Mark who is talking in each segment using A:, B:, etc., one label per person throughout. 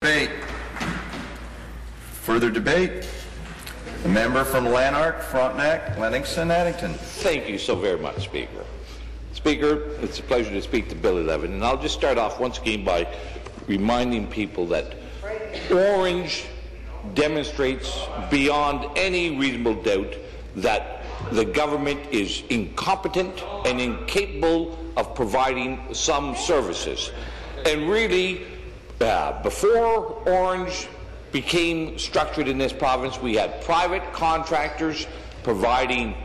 A: Debate. Further debate? The member from Lanark, Frontenac, Lennoxon, Addington.
B: Thank you so very much, Speaker. Speaker, it's a pleasure to speak to Bill 11, and I'll just start off once again by reminding people that Orange demonstrates beyond any reasonable doubt that the government is incompetent and incapable of providing some services. And really, before Orange became structured in this province, we had private contractors providing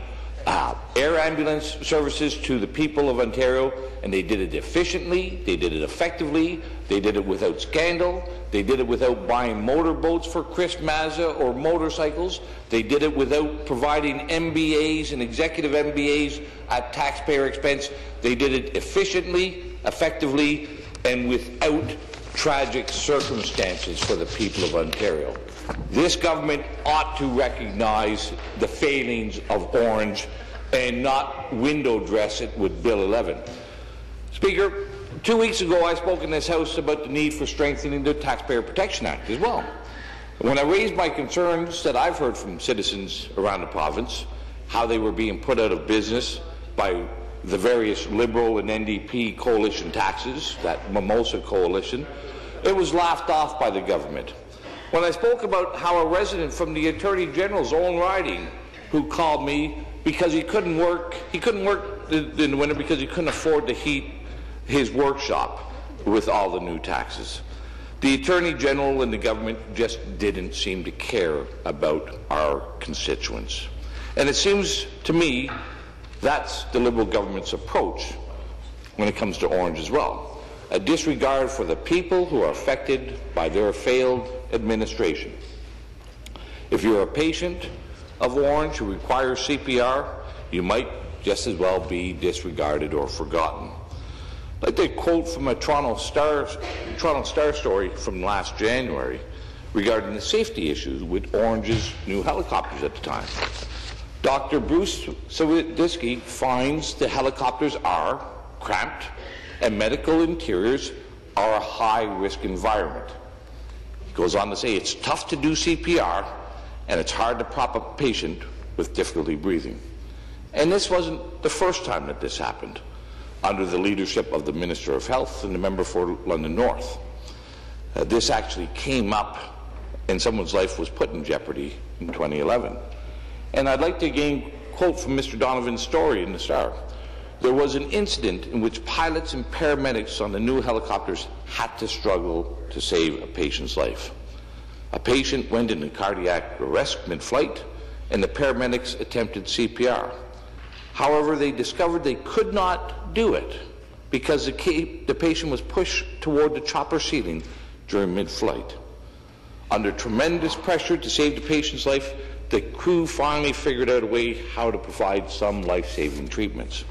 B: air ambulance services to the people of Ontario, and they did it efficiently, they did it effectively, they did it without scandal, they did it without buying motorboats for Chris Mazza or motorcycles, they did it without providing MBAs and executive MBAs at taxpayer expense, they did it efficiently, effectively, and without tragic circumstances for the people of Ontario. This government ought to recognize the failings of Orange and not window dress it with Bill 11. Speaker, 2 weeks ago I spoke in this House about the need for strengthening the Taxpayer Protection Act as well. When I raised my concerns that I've heard from citizens around the province, how they were being put out of business by the various Liberal and NDP coalition taxes, that Mimosa coalition, it was laughed off by the government. When I spoke about how a resident from the Attorney General's own riding, who called me because he couldn't work in the winter because he couldn't afford to heat his workshop with all the new taxes. The Attorney General and the government just didn't seem to care about our constituents. And it seems to me that's the Liberal government's approach when it comes to Orange as well. A disregard for the people who are affected by their failed administration. If you're a patient of Orange who requires CPR, you might just as well be disregarded or forgotten. I'd like to quote from a Toronto Star story from last January regarding the safety issues with Orange's new helicopters at the time. Dr. Bruce Sawicki finds the helicopters are cramped and medical interiors are a high-risk environment. He goes on to say it's tough to do CPR and it's hard to prop up a patient with difficulty breathing. And this wasn't the first time that this happened under the leadership of the Minister of Health and the member for London North. This actually came up and someone's life was put in jeopardy in 2011. And I'd like to again quote from Mr. Donovan's story in the Star. There was an incident in which pilots and paramedics on the new helicopters had to struggle to save a patient's life. A patient went into cardiac arrest mid-flight, and the paramedics attempted CPR. However, they discovered they could not do it because the patient was pushed toward the chopper ceiling during mid-flight. Under tremendous pressure to save the patient's life, the crew finally figured out a way how to provide some life-saving treatments.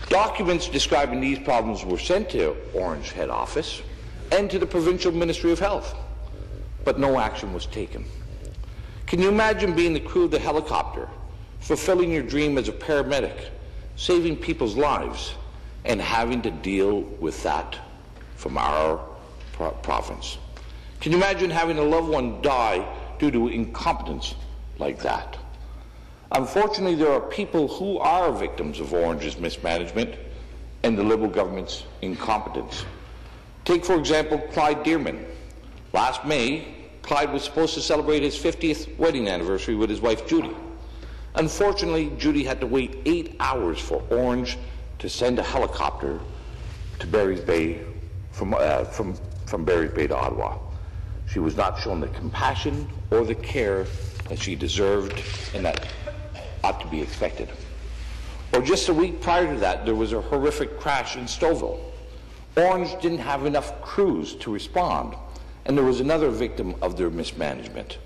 B: Documents describing these problems were sent to Orange head office and to the Provincial Ministry of Health, but no action was taken. Can you imagine being the crew of the helicopter, fulfilling your dream as a paramedic, saving people's lives, and having to deal with that from our province? Can you imagine having a loved one die due to incompetence like that? Unfortunately, there are people who are victims of Orange's mismanagement and the Liberal government's incompetence. Take, for example, Clyde Dearman. Last May, Clyde was supposed to celebrate his 50th wedding anniversary with his wife, Judy. Unfortunately, Judy had to wait 8 hours for Orange to send a helicopter to Barry's Bay from Barry's Bay to Ottawa. She was not shown the compassion or the care that she deserved and that ought to be expected. Or just a week prior to that, there was a horrific crash in Stouffville. Orange didn't have enough crews to respond, and there was another victim of their mismanagement.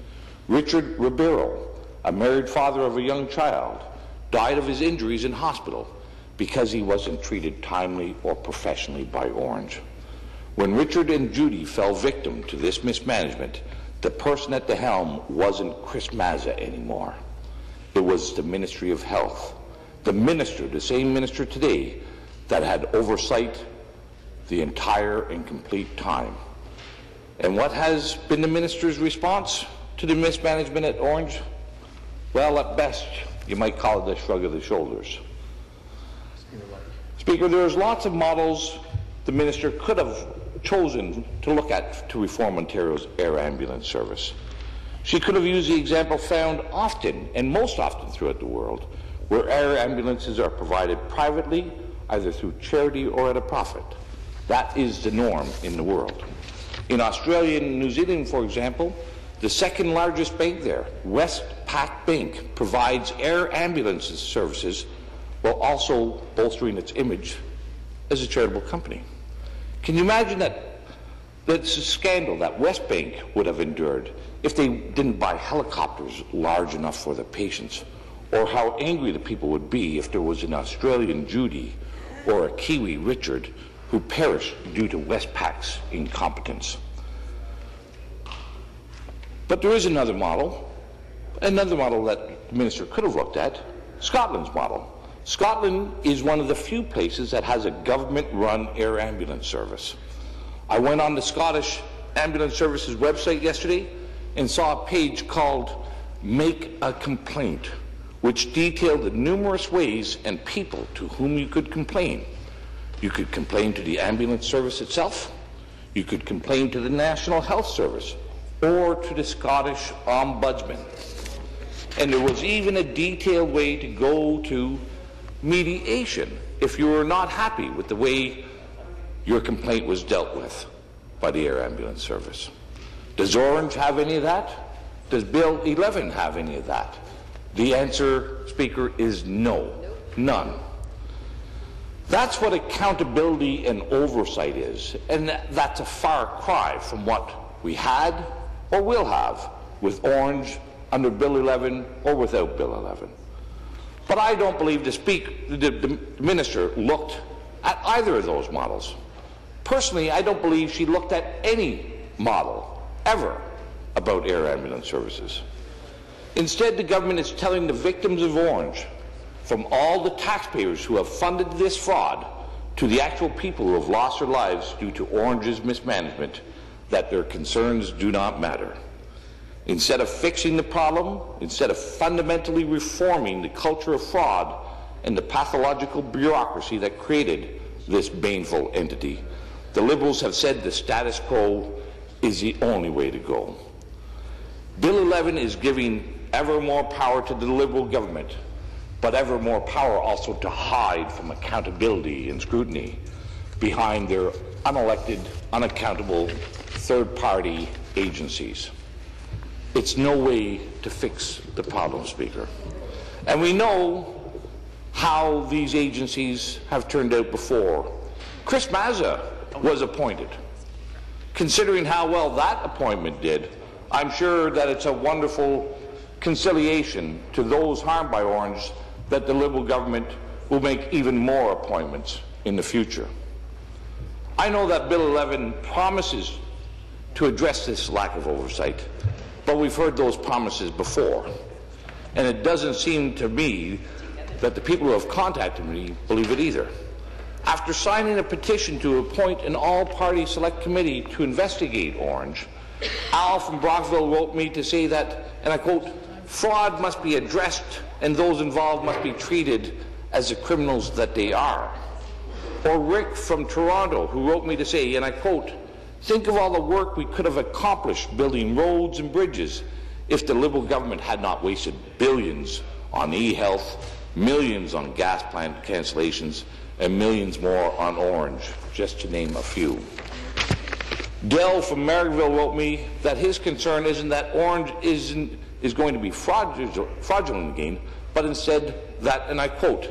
B: Richard Ribeiro, a married father of a young child, died of his injuries in hospital because he wasn't treated timely or professionally by Orange. When Richard and Judy fell victim to this mismanagement, the person at the helm wasn't Chris Mazza anymore. It was the Ministry of Health. The minister, the same minister today, that had oversight the entire and complete time. And what has been the minister's response to the mismanagement at Orange? Well, at best, you might call it a shrug of the shoulders. Speaker, there's lots of models the minister could have chosen to look at to reform Ontario's air ambulance service. She could have used the example found often, and most often throughout the world, where air ambulances are provided privately, either through charity or at a profit. That is the norm in the world. In Australia and New Zealand, for example, the second largest bank there, Westpac Bank, provides air ambulance services while also bolstering its image as a charitable company. Can you imagine that's a scandal that Westbank would have endured if they didn't buy helicopters large enough for the patients, or how angry the people would be if there was an Australian Judy or a Kiwi Richard who perished due to Westpac's incompetence. But there is another model that the minister could have looked at, Scotland's model. Scotland is one of the few places that has a government-run air ambulance service. I went on the Scottish Ambulance Services website yesterday and saw a page called Make a Complaint, which detailed the numerous ways and people to whom you could complain. You could complain to the ambulance service itself, you could complain to the National Health Service, or to the Scottish Ombudsman. And there was even a detailed way to go to mediation if you were not happy with the way your complaint was dealt with by the air ambulance service. Does Orange have any of that? Does Bill 11 have any of that? The answer, Speaker, is no, none. That's what accountability and oversight is, and that's a far cry from what we had or will have with Orange under Bill 11 or without Bill 11. But I don't believe the minister looked at either of those models. Personally, I don't believe she looked at any model ever about air ambulance services. Instead, the government is telling the victims of Orange, from all the taxpayers who have funded this fraud to the actual people who have lost their lives due to Orange's mismanagement, that their concerns do not matter. Instead of fixing the problem, instead of fundamentally reforming the culture of fraud and the pathological bureaucracy that created this baneful entity, the Liberals have said the status quo is the only way to go. Bill 11 is giving ever more power to the Liberal government, but ever more power also to hide from accountability and scrutiny behind their unelected, unaccountable third-party agencies. It's no way to fix the problem, Speaker. And we know how these agencies have turned out before. Chris Mazza was appointed. Considering how well that appointment did, I'm sure that it's a wonderful conciliation to those harmed by Orange that the Liberal government will make even more appointments in the future. I know that Bill 11 promises to address this lack of oversight, but we've heard those promises before, and it doesn't seem to me that the people who have contacted me believe it either. After signing a petition to appoint an all-party select committee to investigate Orange, Al from Brockville wrote me to say that, and I quote, "Fraud must be addressed and those involved must be treated as the criminals that they are." Or Rick from Toronto, who wrote me to say, and I quote, "Think of all the work we could have accomplished building roads and bridges if the Liberal government had not wasted billions on e-health, millions on gas plant cancellations, and millions more on Orange, just to name a few." Del from Marrickville wrote me that his concern isn't that Orange is going to be fraudulent again, but instead that, and I quote,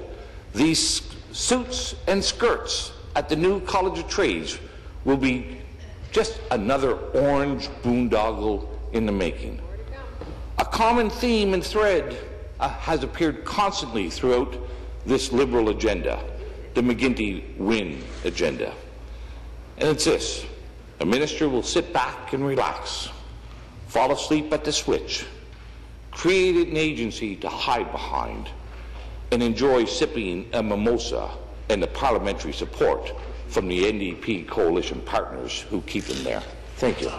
B: "These suits and skirts at the new College of Trades will be just another Orange boondoggle in the making." A common theme and thread has appeared constantly throughout this Liberal agenda, the McGuinty win agenda. And it's this: a minister will sit back and relax, fall asleep at the switch, create an agency to hide behind, and enjoy sipping a mimosa and the parliamentary support from the NDP coalition partners who keep him there. Thank you.